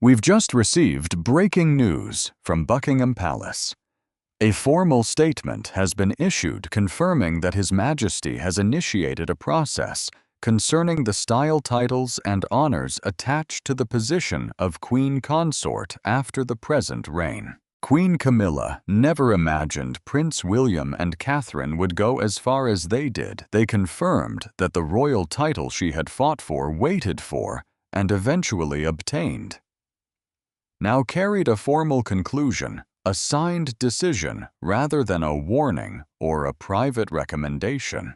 We've just received breaking news from Buckingham Palace. A formal statement has been issued confirming that His Majesty has initiated a process concerning the style titles and honors attached to the position of Queen Consort after the present reign. Queen Camilla never imagined Prince William and Catherine would go as far as they did. They confirmed that the royal title she had fought for, waited for, and eventually obtained, now carried a formal conclusion, a signed decision rather than a warning or a private recommendation.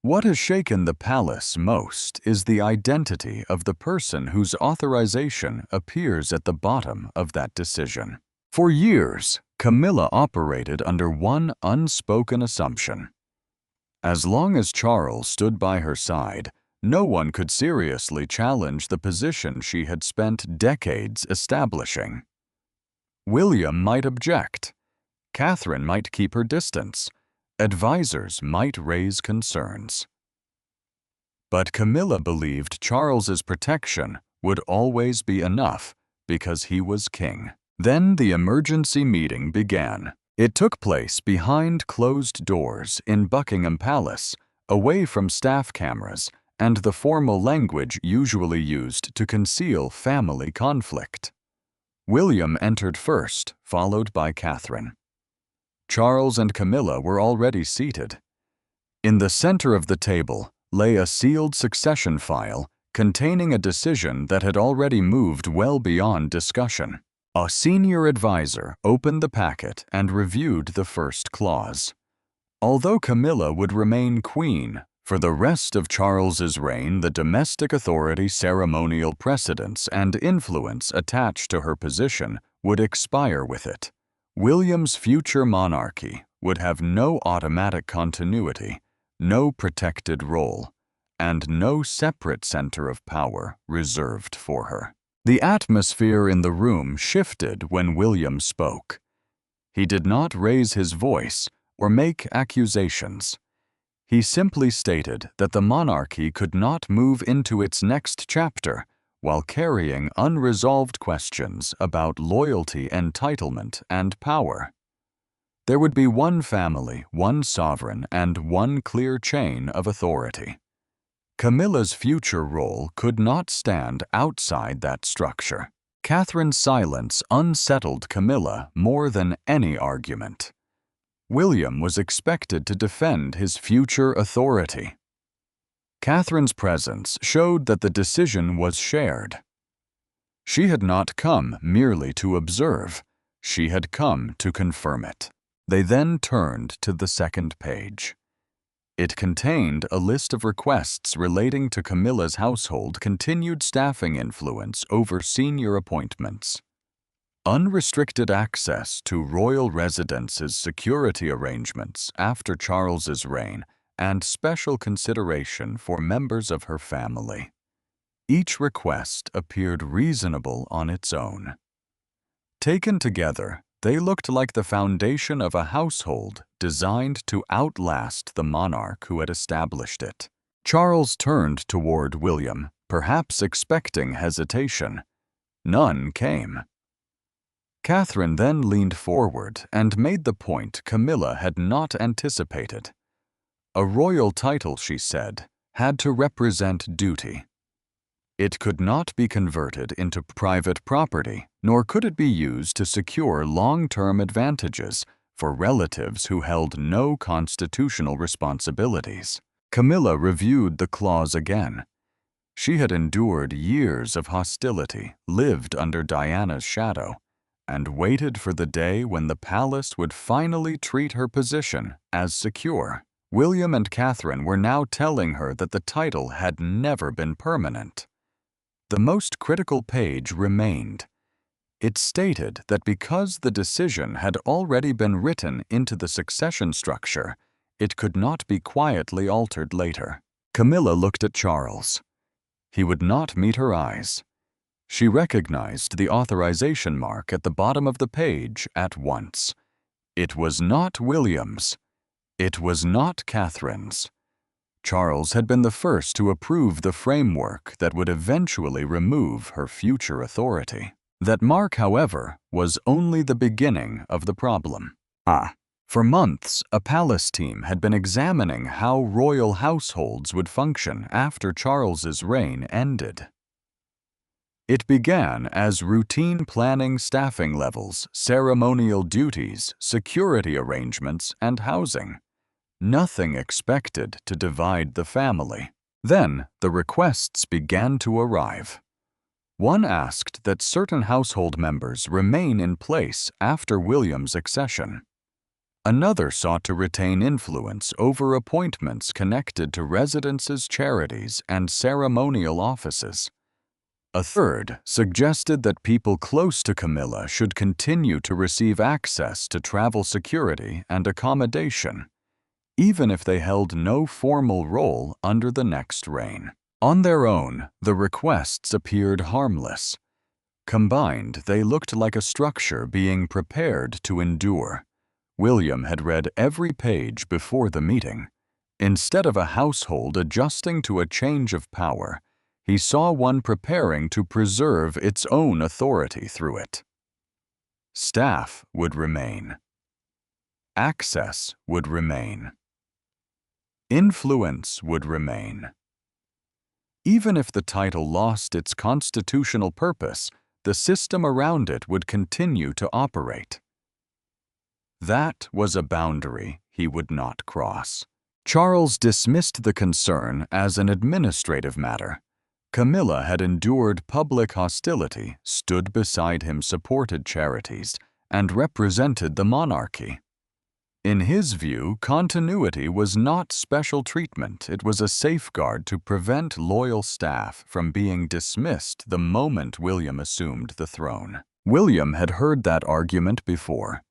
What has shaken the palace most is the identity of the person whose authorization appears at the bottom of that decision. For years, Camilla operated under one unspoken assumption. As long as Charles stood by her side, no one could seriously challenge the position she had spent decades establishing. William might object. Catherine might keep her distance. Advisors might raise concerns. But Camilla believed Charles's protection would always be enough because he was king. Then the emergency meeting began. It took place behind closed doors in Buckingham Palace, away from staff cameras and the formal language usually used to conceal family conflict. William entered first, followed by Catherine. Charles and Camilla were already seated. In the center of the table lay a sealed succession file containing a decision that had already moved well beyond discussion. A senior advisor opened the packet and reviewed the first clause. Although Camilla would remain queen for the rest of Charles's reign, the domestic authority, ceremonial precedence, and influence attached to her position would expire with it. William's future monarchy would have no automatic continuity, no protected role, and no separate center of power reserved for her. The atmosphere in the room shifted when William spoke. He did not raise his voice or make accusations. He simply stated that the monarchy could not move into its next chapter while carrying unresolved questions about loyalty, entitlement, and power. There would be one family, one sovereign, and one clear chain of authority. Camilla's future role could not stand outside that structure. Catherine's silence unsettled Camilla more than any argument. William was expected to defend his future authority. Catherine's presence showed that the decision was shared. She had not come merely to observe, she had come to confirm it. They then turned to the second page. It contained a list of requests relating to Camilla's household, continued staffing influence over senior appointments, unrestricted access to royal residence's security arrangements after Charles's reign, and special consideration for members of her family. Each request appeared reasonable on its own. Taken together, they looked like the foundation of a household designed to outlast the monarch who had established it. Charles turned toward William, perhaps expecting hesitation. None came. Catherine then leaned forward and made the point Camilla had not anticipated. A royal title, she said, had to represent duty. It could not be converted into private property, nor could it be used to secure long-term advantages for relatives who held no constitutional responsibilities. Camilla reviewed the clause again. She had endured years of hostility, lived under Diana's shadow, and waited for the day when the palace would finally treat her position as secure. William and Catherine were now telling her that the title had never been permanent. The most critical page remained. It stated that because the decision had already been written into the succession structure, it could not be quietly altered later. Camilla looked at Charles. He would not meet her eyes. She recognized the authorization mark at the bottom of the page at once. It was not William's. It was not Catherine's. Charles had been the first to approve the framework that would eventually remove her future authority. That mark, however, was only the beginning of the problem. For months, a palace team had been examining how royal households would function after Charles's reign ended. It began as routine planning staffing levels, ceremonial duties, security arrangements, and housing. Nothing expected to divide the family. Then, the requests began to arrive. One asked that certain household members remain in place after William's accession. Another sought to retain influence over appointments connected to residences, charities, and ceremonial offices. A third suggested that people close to Camilla should continue to receive access to travel security and accommodation, even if they held no formal role under the next reign. On their own, the requests appeared harmless. Combined, they looked like a structure being prepared to endure. William had read every page before the meeting. Instead of a household adjusting to a change of power, he saw one preparing to preserve its own authority through it. Staff would remain. Access would remain. Influence would remain. Even if the title lost its constitutional purpose, the system around it would continue to operate. That was a boundary he would not cross. Charles dismissed the concern as an administrative matter. Camilla had endured public hostility, stood beside him, supported charities, and represented the monarchy. In his view, continuity was not special treatment. It was a safeguard to prevent loyal staff from being dismissed the moment William assumed the throne. William had heard that argument before.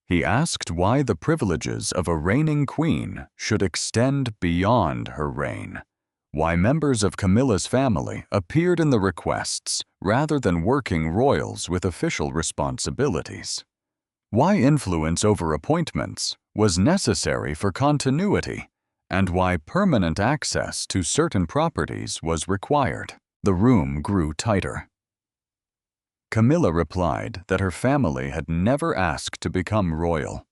He asked why the privileges of a reigning queen should extend beyond her reign, why members of Camilla's family appeared in the requests rather than working royals with official responsibilities, why influence over appointments was necessary for continuity, and why permanent access to certain properties was required. The room grew tighter. Camilla replied that her family had never asked to become royal.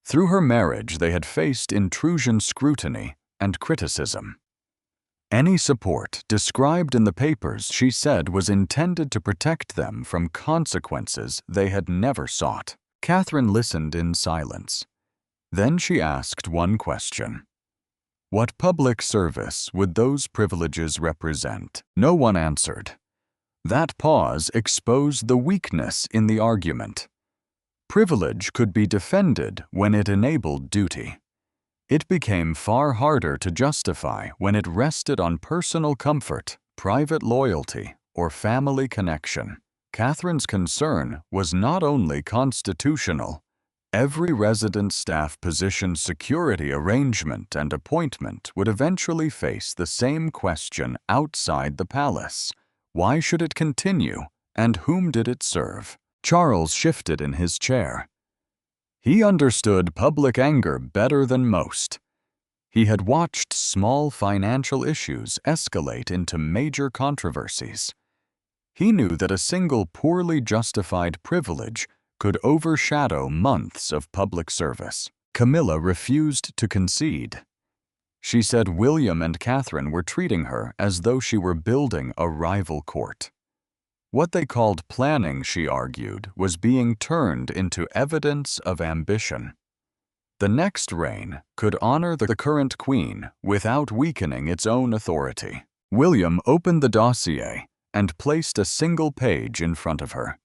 Through her marriage, they had faced intrusion, scrutiny, and criticism. Any support described in the papers, she said, was intended to protect them from consequences they had never sought. Catherine listened in silence. Then she asked one question. What public service would those privileges represent? No one answered. That pause exposed the weakness in the argument. Privilege could be defended when it enabled duty. It became far harder to justify when it rested on personal comfort, private loyalty, or family connection. Catherine's concern was not only constitutional. Every resident staff position, security arrangement, and appointment would eventually face the same question outside the palace. Why should it continue, and whom did it serve? Charles shifted in his chair. He understood public anger better than most. He had watched small financial issues escalate into major controversies. He knew that a single poorly justified privilege could overshadow months of public service. Camilla refused to concede. She said William and Catherine were treating her as though she were building a rival court. What they called planning, she argued, was being turned into evidence of ambition. The next reign could honor the current queen without weakening its own authority. William opened the dossier and placed a single page in front of her.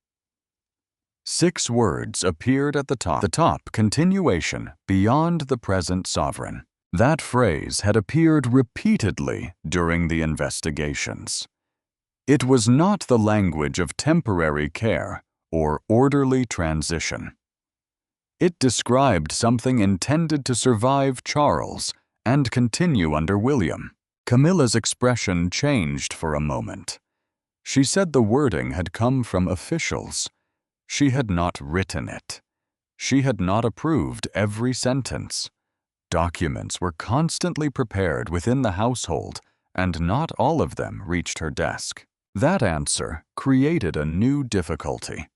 6 words appeared at the top. The top, continuation, beyond the present sovereign. That phrase had appeared repeatedly during the investigations. It was not the language of temporary care or orderly transition. It described something intended to survive Charles and continue under William. Camilla's expression changed for a moment. She said the wording had come from officials. She had not written it. She had not approved every sentence. Documents were constantly prepared within the household, and not all of them reached her desk. That answer created a new difficulty.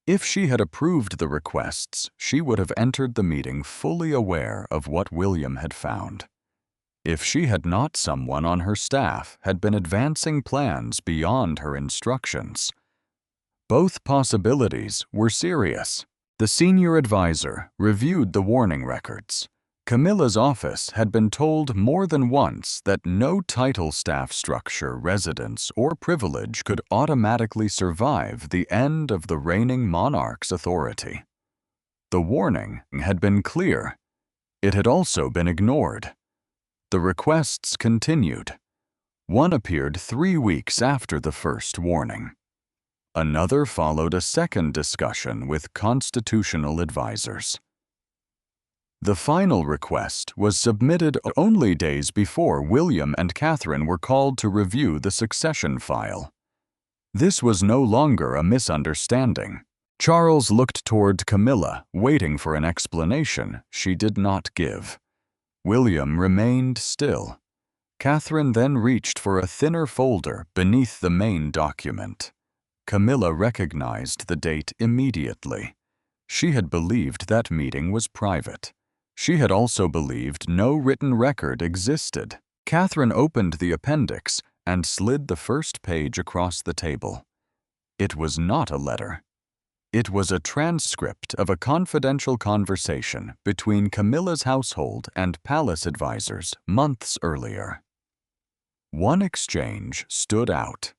If she had approved the requests, she would have entered the meeting fully aware of what William had found. If she had not, someone on her staff had been advancing plans beyond her instructions. Both possibilities were serious. The senior advisor reviewed the warning records. Camilla's office had been told more than once that no title staff structure, residence, or privilege could automatically survive the end of the reigning monarch's authority. The warning had been clear. It had also been ignored. The requests continued. One appeared 3 weeks after the first warning. Another followed a second discussion with constitutional advisors. The final request was submitted only days before William and Catherine were called to review the succession file. This was no longer a misunderstanding. Charles looked toward Camilla, waiting for an explanation she did not give. William remained still. Catherine then reached for a thinner folder beneath the main document. Camilla recognized the date immediately. She had believed that meeting was private. She had also believed no written record existed. Catherine opened the appendix and slid the first page across the table. It was not a letter. It was a transcript of a confidential conversation between Camilla's household and palace advisors months earlier. One exchange stood out.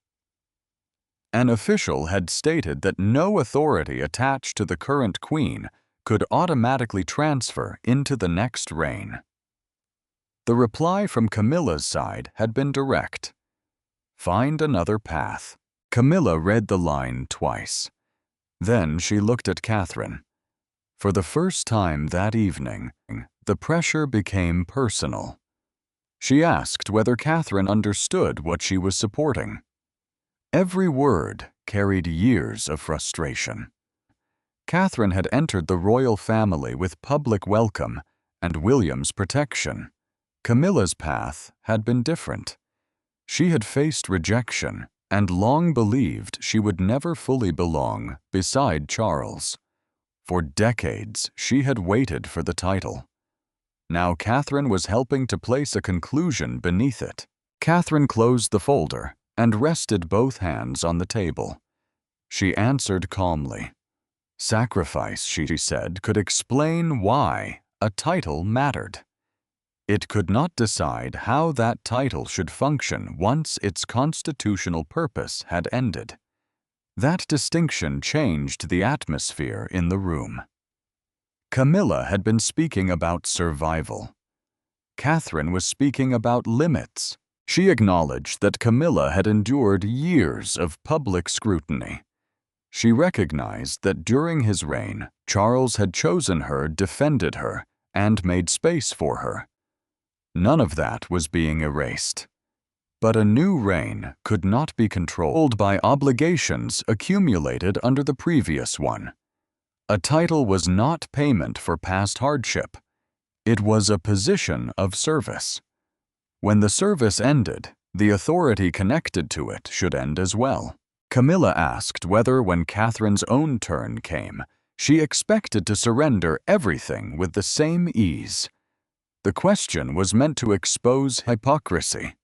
An official had stated that no authority attached to the current queen could automatically transfer into the next reign. The reply from Camilla's side had been direct. Find another path. Camilla read the line twice. Then she looked at Catherine. For the first time that evening, the pressure became personal. She asked whether Catherine understood what she was supporting. Every word carried years of frustration. Catherine had entered the royal family with public welcome and William's protection. Camilla's path had been different. She had faced rejection and long believed she would never fully belong beside Charles. For decades, she had waited for the title. Now Catherine was helping to place a conclusion beneath it. Catherine closed the folder and rested both hands on the table. She answered calmly. Sacrifice, she said, could explain why a title mattered. It could not decide how that title should function once its constitutional purpose had ended. That distinction changed the atmosphere in the room. Camilla had been speaking about survival. Catherine was speaking about limits. She acknowledged that Camilla had endured years of public scrutiny. She recognized that during his reign, Charles had chosen her, defended her, and made space for her. None of that was being erased. But a new reign could not be controlled by obligations accumulated under the previous one. A title was not payment for past hardship. It was a position of service. When the service ended, the authority connected to it should end as well. Camilla asked whether, when Catherine's own turn came, she expected to surrender everything with the same ease. The question was meant to expose hypocrisy.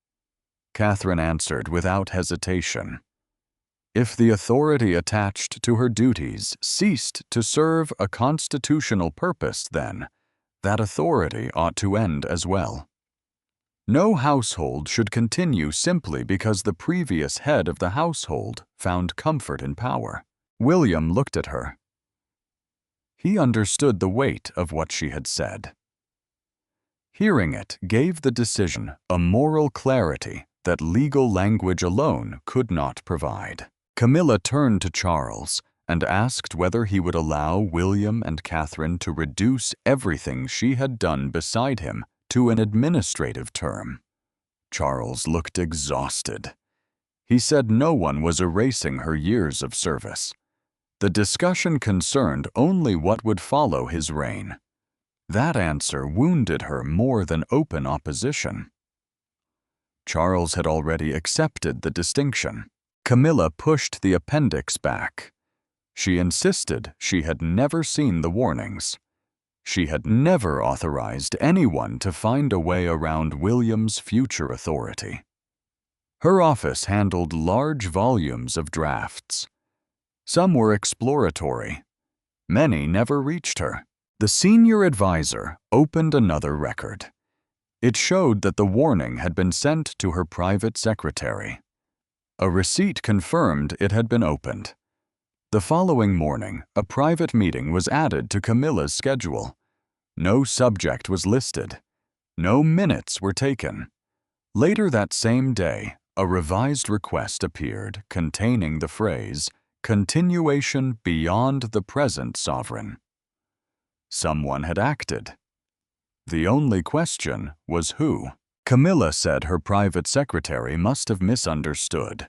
Catherine answered without hesitation. If the authority attached to her duties ceased to serve a constitutional purpose, then that authority ought to end as well. No household should continue simply because the previous head of the household found comfort in power. William looked at her. He understood the weight of what she had said. Hearing it gave the decision a moral clarity that legal language alone could not provide. Camilla turned to Charles and asked whether he would allow William and Catherine to reduce everything she had done beside him to an administrative term. Charles looked exhausted. He said no one was erasing her years of service. The discussion concerned only what would follow his reign. That answer wounded her more than open opposition. Charles had already accepted the distinction. Camilla pushed the appendix back. She insisted she had never seen the warnings. She had never authorized anyone to find a way around William's future authority. Her office handled large volumes of drafts. Some were exploratory. Many never reached her. The senior advisor opened another record. It showed that the warning had been sent to her private secretary. A receipt confirmed it had been opened. The following morning, a private meeting was added to Camilla's schedule. No subject was listed. No minutes were taken. Later that same day, a revised request appeared containing the phrase, "Continuation beyond the present sovereign." Someone had acted. The only question was who. Camilla said her private secretary must have misunderstood.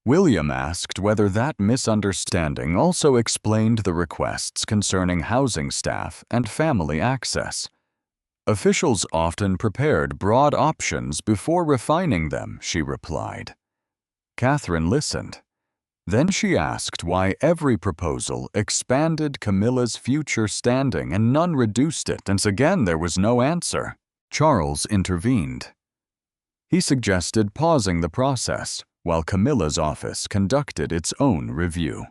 William asked whether that misunderstanding also explained the requests concerning housing staff and family access. Officials often prepared broad options before refining them, she replied. Catherine listened. Then she asked why every proposal expanded Camilla's future standing and none reduced it, and again there was no answer. Charles intervened. He suggested pausing the process while Camilla's office conducted its own review.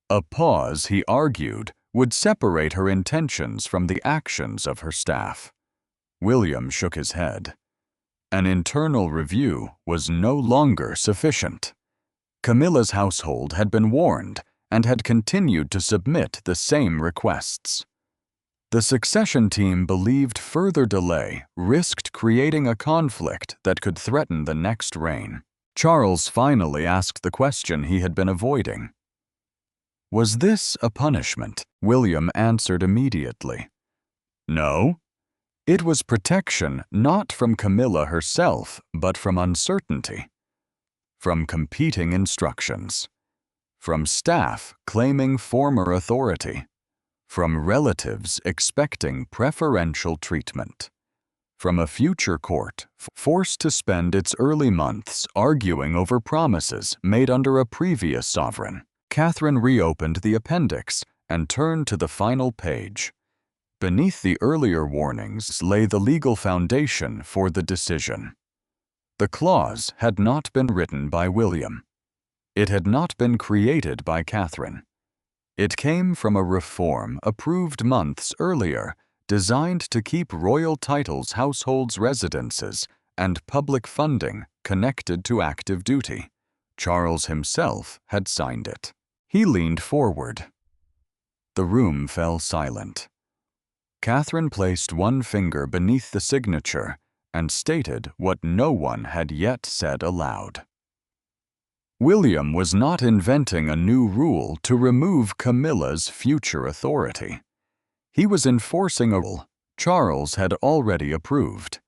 A pause, he argued, would separate her intentions from the actions of her staff. William shook his head. An internal review was no longer sufficient. Camilla's household had been warned and had continued to submit the same requests. The succession team believed further delay risked creating a conflict that could threaten the next reign. Charles finally asked the question he had been avoiding. Was this a punishment? William answered immediately. No. It was protection not from Camilla herself, but from uncertainty. From competing instructions. From staff claiming former authority. From relatives expecting preferential treatment. From a future court forced to spend its early months arguing over promises made under a previous sovereign. Catherine reopened the appendix and turned to the final page. Beneath the earlier warnings lay the legal foundation for the decision. The clause had not been written by William. It had not been created by Catherine. It came from a reform approved months earlier, designed to keep royal titles, households, residences, and public funding connected to active duty. Charles himself had signed it. He leaned forward. The room fell silent. Catherine placed one finger beneath the signature and stated what no one had yet said aloud. William was not inventing a new rule to remove Camilla's future authority. He was enforcing a rule Charles had already approved.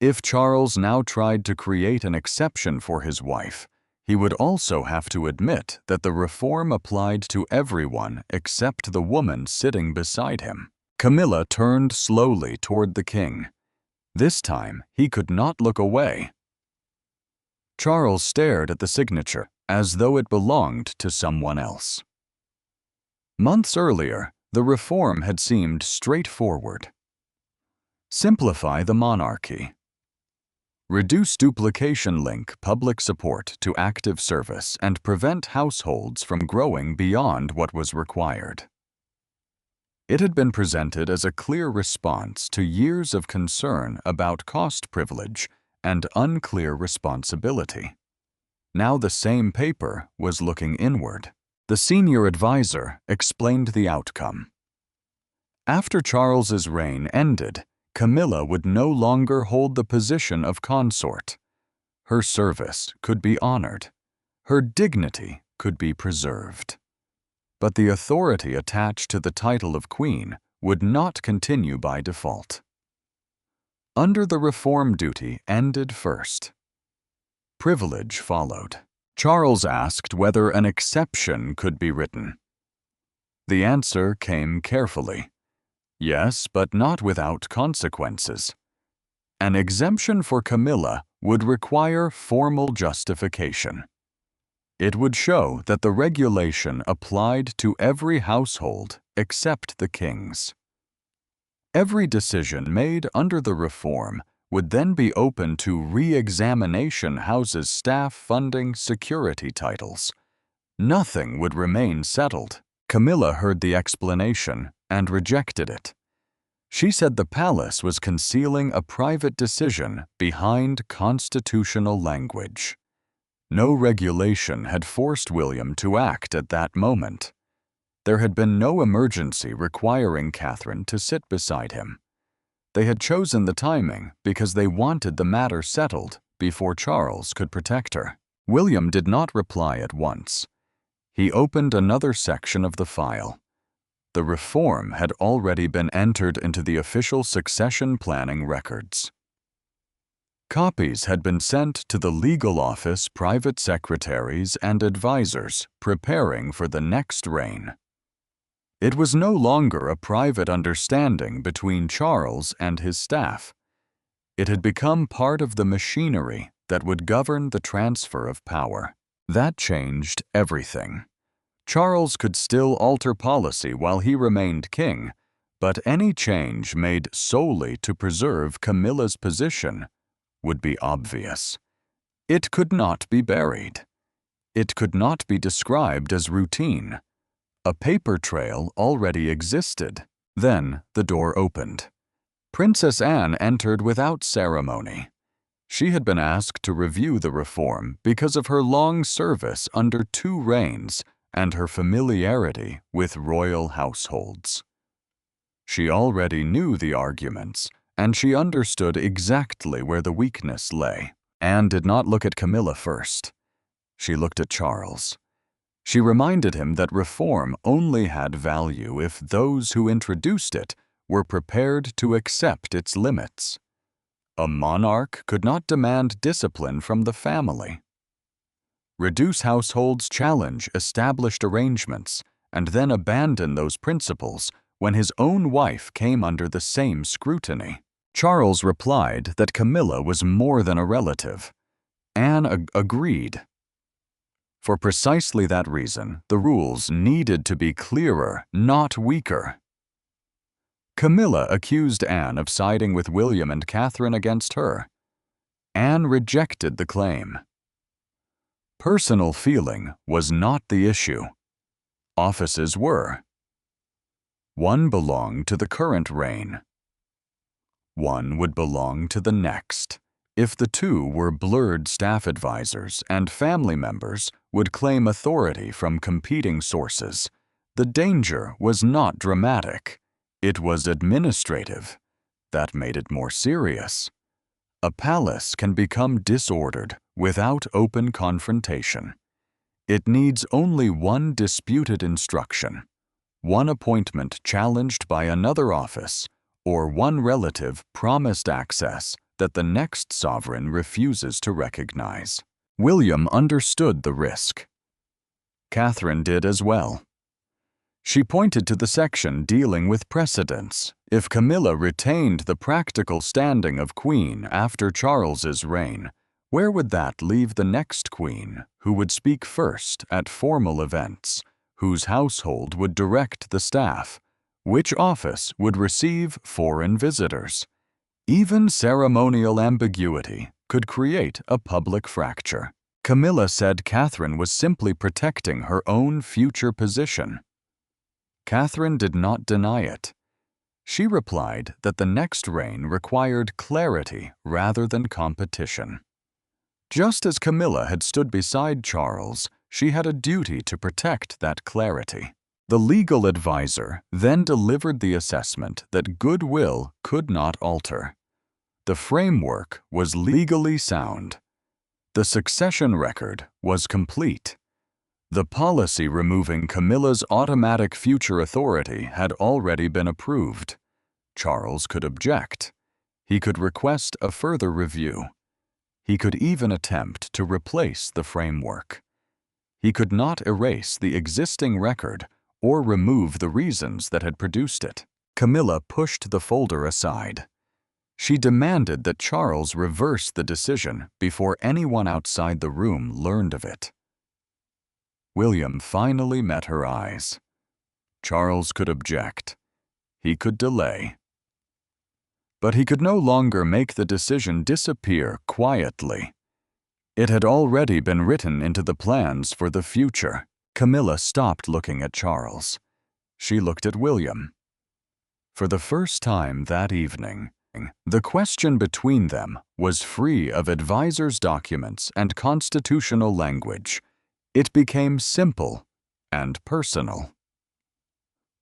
If Charles now tried to create an exception for his wife, he would also have to admit that the reform applied to everyone except the woman sitting beside him. Camilla turned slowly toward the king. This time, he could not look away. Charles stared at the signature as though it belonged to someone else. Months earlier, the reform had seemed straightforward. Simplify the monarchy. Reduce duplication, link public support to active service, and prevent households from growing beyond what was required. It had been presented as a clear response to years of concern about cost privilege and unclear responsibility. Now the same paper was looking inward. The senior advisor explained the outcome. After Charles's reign ended, Camilla would no longer hold the position of consort. Her service could be honored. Her dignity could be preserved. But the authority attached to the title of queen would not continue by default. Under the reform, duty ended first. Privilege followed. Charles asked whether an exception could be written. The answer came carefully. Yes, but not without consequences. An exemption for Camilla would require formal justification. It would show that the regulation applied to every household except the king's. Every decision made under the reform would then be open to re-examination houses' staff, funding, security titles. Nothing would remain settled. Camilla heard the explanation and rejected it. She said the palace was concealing a private decision behind constitutional language. No regulation had forced William to act at that moment. There had been no emergency requiring Catherine to sit beside him. They had chosen the timing because they wanted the matter settled before Charles could protect her. William did not reply at once. He opened another section of the file. The reform had already been entered into the official succession planning records. Copies had been sent to the legal office, private secretaries, and advisors preparing for the next reign. It was no longer a private understanding between Charles and his staff. It had become part of the machinery that would govern the transfer of power. That changed everything. Charles could still alter policy while he remained king, but any change made solely to preserve Camilla's position would be obvious. It could not be buried. It could not be described as routine. A paper trail already existed. Then the door opened. Princess Anne entered without ceremony. She had been asked to review the reform because of her long service under 2 reigns and her familiarity with royal households. She already knew the arguments, and she understood exactly where the weakness lay. Anne did not look at Camilla first. She looked at Charles. She reminded him that reform only had value if those who introduced it were prepared to accept its limits. A monarch could not demand discipline from the family. Reduce households, challenge established arrangements, and then abandon those principles when his own wife came under the same scrutiny. Charles replied that Camilla was more than a relative. Anne agreed. For precisely that reason, the rules needed to be clearer, not weaker. Camilla accused Anne of siding with William and Catherine against her. Anne rejected the claim. Personal feeling was not the issue. Offices were. One belonged to the current reign. One would belong to the next. If the two were blurred, staff advisors and family members would claim authority from competing sources. The danger was not dramatic. It was administrative. That made it more serious. A palace can become disordered without open confrontation. It needs only one disputed instruction, one appointment challenged by another office, or one relative promised access that the next sovereign refuses to recognize. William understood the risk. Catherine did as well. She pointed to the section dealing with precedents. If Camilla retained the practical standing of queen after Charles's reign, where would that leave the next queen, who would speak first at formal events, whose household would direct the staff, which office would receive foreign visitors? Even ceremonial ambiguity could create a public fracture. Camilla said Catherine was simply protecting her own future position. Catherine did not deny it. She replied that the next reign required clarity rather than competition. Just as Camilla had stood beside Charles, she had a duty to protect that clarity. The legal advisor then delivered the assessment that goodwill could not alter. The framework was legally sound. The succession record was complete. The policy removing Camilla's automatic future authority had already been approved. Charles could object. He could request a further review. He could even attempt to replace the framework. He could not erase the existing record or remove the reasons that had produced it. Camilla pushed the folder aside. She demanded that Charles reverse the decision before anyone outside the room learned of it. William finally met her eyes. Charles could object. He could delay. But he could no longer make the decision disappear quietly. It had already been written into the plans for the future. Camilla stopped looking at Charles. She looked at William. For the first time that evening, the question between them was free of advisors' documents and constitutional language. It became simple and personal.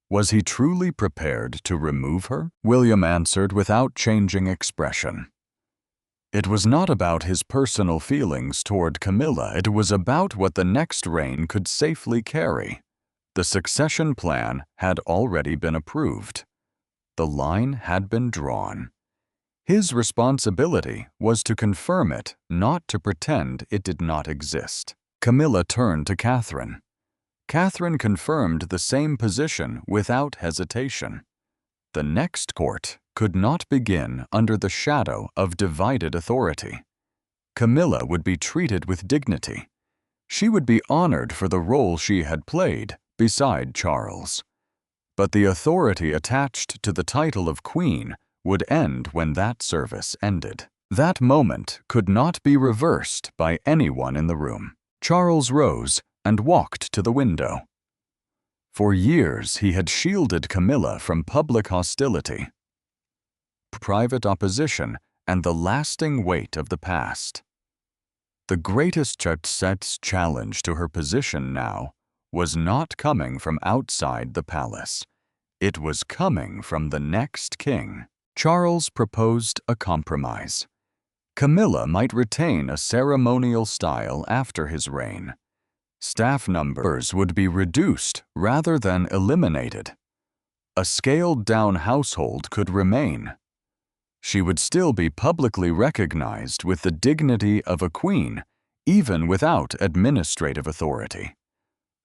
Was he truly prepared to remove her? William answered without changing expression. It was not about his personal feelings toward Camilla. It was about what the next reign could safely carry. The succession plan had already been approved. The line had been drawn. His responsibility was to confirm it, not to pretend it did not exist. Camilla turned to Catherine. Catherine confirmed the same position without hesitation. The next court could not begin under the shadow of divided authority. Camilla would be treated with dignity. She would be honored for the role she had played beside Charles. But the authority attached to the title of queen would end when that service ended. That moment could not be reversed by anyone in the room. Charles rose and walked to the window. For years he had shielded Camilla from public hostility, private opposition, and the lasting weight of the past. The greatest challenge to her position now was not coming from outside the palace. It was coming from the next king. Charles proposed a compromise. Camilla might retain a ceremonial style after his reign. Staff numbers would be reduced rather than eliminated. A scaled-down household could remain. She would still be publicly recognized with the dignity of a queen, even without administrative authority.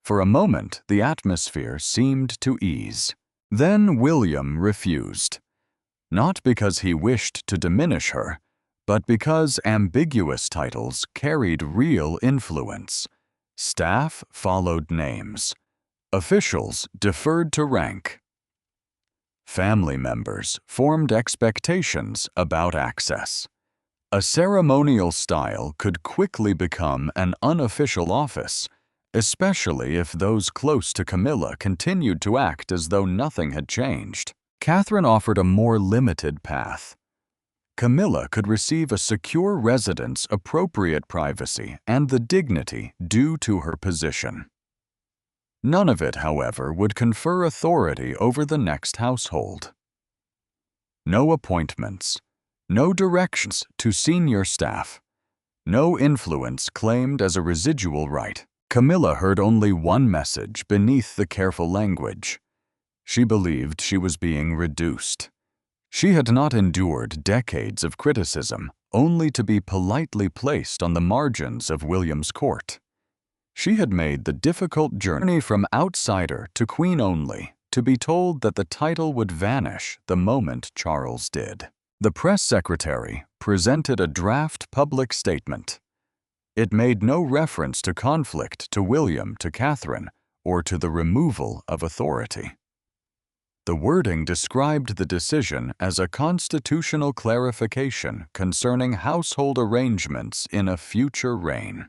For a moment, the atmosphere seemed to ease. Then William refused. Not because he wished to diminish her, but because ambiguous titles carried real influence. Staff followed names. Officials deferred to rank. Family members formed expectations about access. A ceremonial style could quickly become an unofficial office, especially if those close to Camilla continued to act as though nothing had changed. Catherine offered a more limited path. Camilla could receive a secure residence, appropriate privacy, and the dignity due to her position. None of it, however, would confer authority over the next household. No appointments, no directions to senior staff, no influence claimed as a residual right. Camilla heard only one message beneath the careful language. She believed she was being reduced. She had not endured decades of criticism, only to be politely placed on the margins of William's court. She had made the difficult journey from outsider to queen only, to be told that the title would vanish the moment Charles did. The press secretary presented a draft public statement. It made no reference to conflict to William to Catherine or to the removal of authority. The wording described the decision as a constitutional clarification concerning household arrangements in a future reign.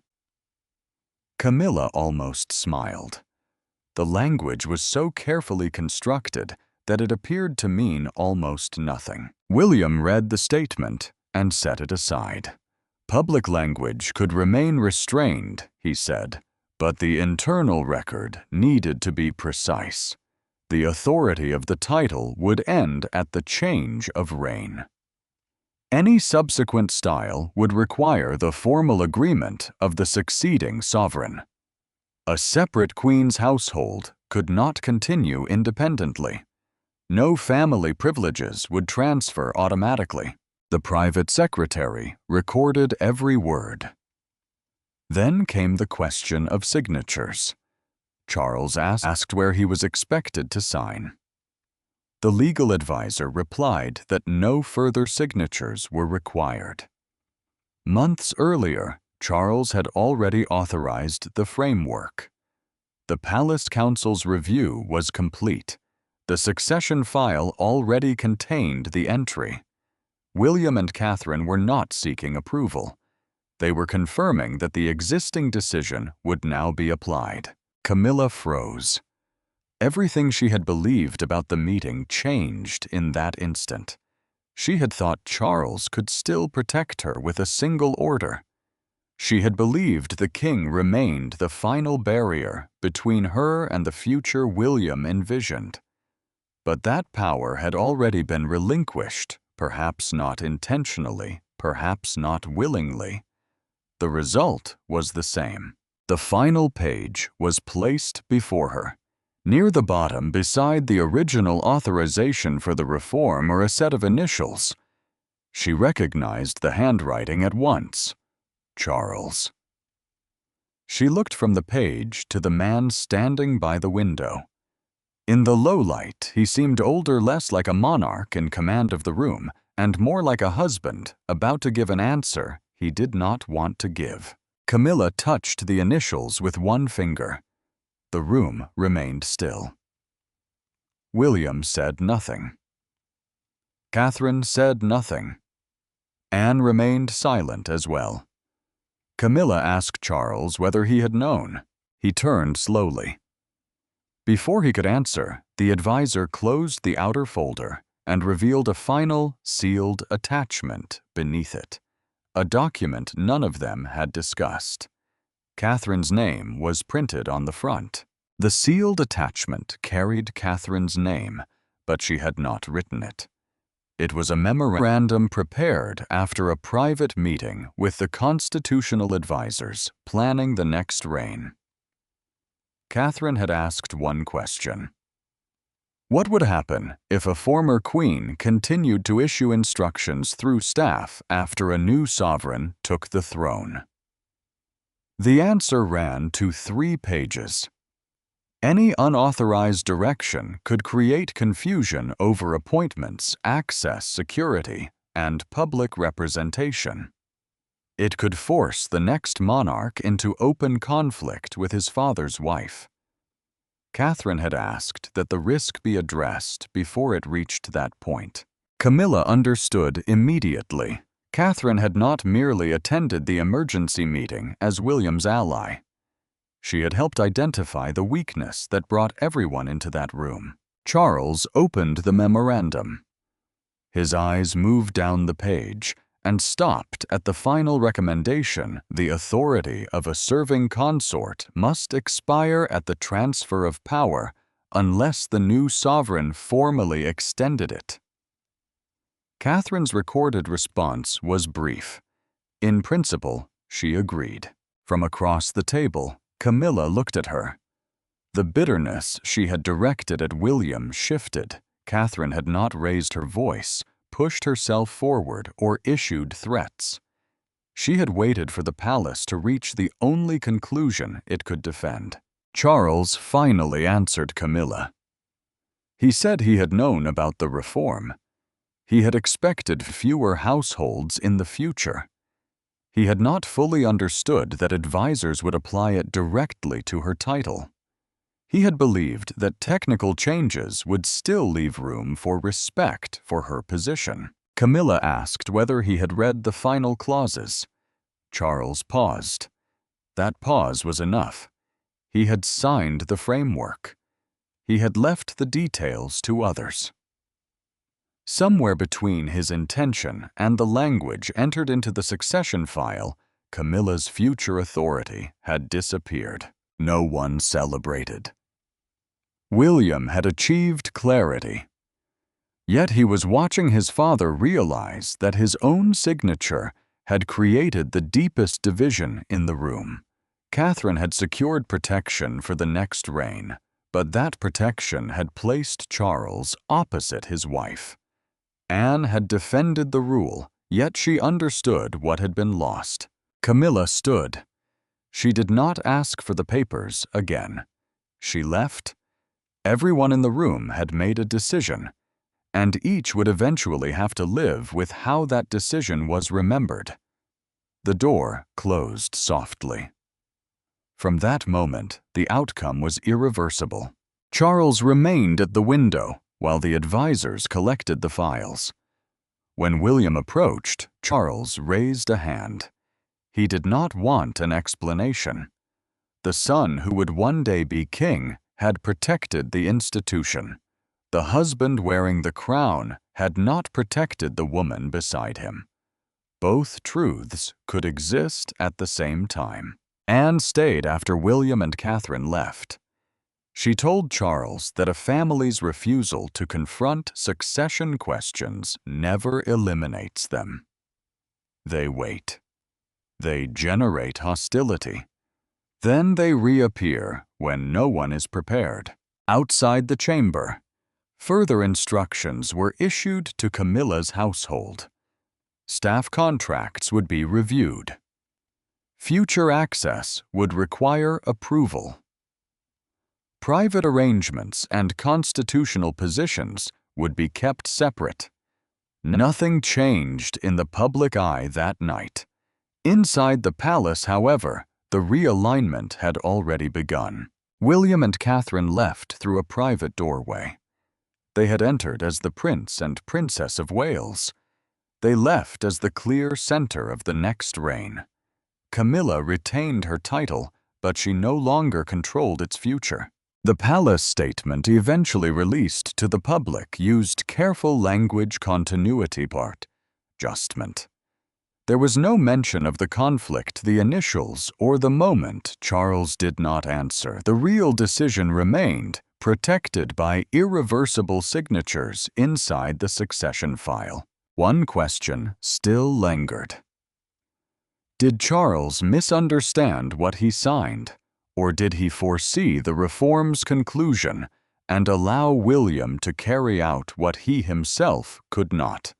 Camilla almost smiled. The language was so carefully constructed that it appeared to mean almost nothing. William read the statement and set it aside. Public language could remain restrained, he said, but the internal record needed to be precise. The authority of the title would end at the change of reign. Any subsequent style would require the formal agreement of the succeeding sovereign. A separate queen's household could not continue independently. No family privileges would transfer automatically. The private secretary recorded every word. Then came the question of signatures. Charles asked where he was expected to sign. The legal advisor replied that no further signatures were required. Months earlier, Charles had already authorized the framework. The Palace Council's review was complete. The succession file already contained the entry. William and Catherine were not seeking approval. They were confirming that the existing decision would now be applied. Camilla froze. Everything she had believed about the meeting changed in that instant. She had thought Charles could still protect her with a single order. She had believed the king remained the final barrier between her and the future William envisioned. But that power had already been relinquished, perhaps not intentionally, perhaps not willingly. The result was the same. The final page was placed before her. Near the bottom, beside the original authorization for the reform, are a set of initials. She recognized the handwriting at once. Charles. She looked from the page to the man standing by the window. In the low light, he seemed older, less like a monarch in command of the room, and more like a husband about to give an answer he did not want to give. Camilla touched the initials with one finger. The room remained still. William said nothing. Catherine said nothing. Anne remained silent as well. Camilla asked Charles whether he had known. He turned slowly. Before he could answer, the advisor closed the outer folder and revealed a final, sealed attachment beneath it, a document none of them had discussed. Catherine's name was printed on the front. The sealed attachment carried Catherine's name, but she had not written it. It was a memorandum prepared after a private meeting with the constitutional advisors planning the next reign. Catherine had asked one question. What would happen if a former queen continued to issue instructions through staff after a new sovereign took the throne? The answer ran to 3 pages. Any unauthorized direction could create confusion over appointments, access, security, and public representation. It could force the next monarch into open conflict with his father's wife. Catherine had asked that the risk be addressed before it reached that point. Camilla understood immediately. Catherine had not merely attended the emergency meeting as William's ally. She had helped identify the weakness that brought everyone into that room. Charles opened the memorandum. His eyes moved down the page and stopped at the final recommendation: the authority of a serving consort must expire at the transfer of power unless the new sovereign formally extended it. Catherine's recorded response was brief. In principle, she agreed. From across the table, Camilla looked at her. The bitterness she had directed at William shifted. Catherine had not raised her voice, pushed herself forward, or issued threats. She had waited for the palace to reach the only conclusion it could defend. Charles finally answered Camilla. He said he had known about the reform. He had expected fewer households in the future. He had not fully understood that advisors would apply it directly to her title. He had believed that technical changes would still leave room for respect for her position. Camilla asked whether he had read the final clauses. Charles paused. That pause was enough. He had signed the framework. He had left the details to others. Somewhere between his intention and the language entered into the succession file, Camilla's future authority had disappeared. No one celebrated. William had achieved clarity. Yet he was watching his father realize that his own signature had created the deepest division in the room. Catherine had secured protection for the next reign, but that protection had placed Charles opposite his wife. Anne had defended the rule, yet she understood what had been lost. Camilla stood. She did not ask for the papers again. She left. Everyone in the room had made a decision. and each would eventually have to live with how that decision was remembered. The door closed softly. From that moment, the outcome was irreversible. Charles remained at the window while the advisors collected the files. When William approached, Charles raised a hand. He did not want an explanation. The son who would one day be king had protected the institution. The husband wearing the crown had not protected the woman beside him. Both truths could exist at the same time. Anne stayed after William and Catherine left. She told Charles that a family's refusal to confront succession questions never eliminates them. They wait. They generate hostility. Then they reappear when no one is prepared. Outside the chamber, further instructions were issued to Camilla's household. Staff contracts would be reviewed. Future access would require approval. Private arrangements and constitutional positions would be kept separate. Nothing changed in the public eye that night. Inside the palace, however, the realignment had already begun. William and Catherine left through a private doorway. They had entered as the Prince and Princess of Wales. They left as the clear center of the next reign. Camilla retained her title, but she no longer controlled its future. The palace statement eventually released to the public used careful language continuity part, adjustment. There was no mention of the conflict, the initials, or the moment Charles did not answer. The real decision remained, protected by irreversible signatures inside the succession file. One question still lingered. Did Charles misunderstand what he signed, or did he foresee the reform's conclusion and allow William to carry out what he himself could not?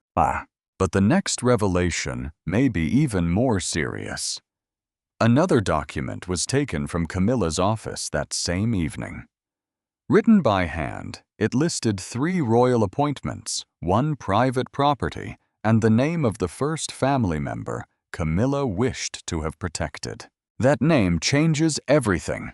But the next revelation may be even more serious. Another document was taken from Camilla's office that same evening. Written by hand, it listed 3 royal appointments, 1 private property, and the name of the first family member Camilla wished to have protected. That name changes everything.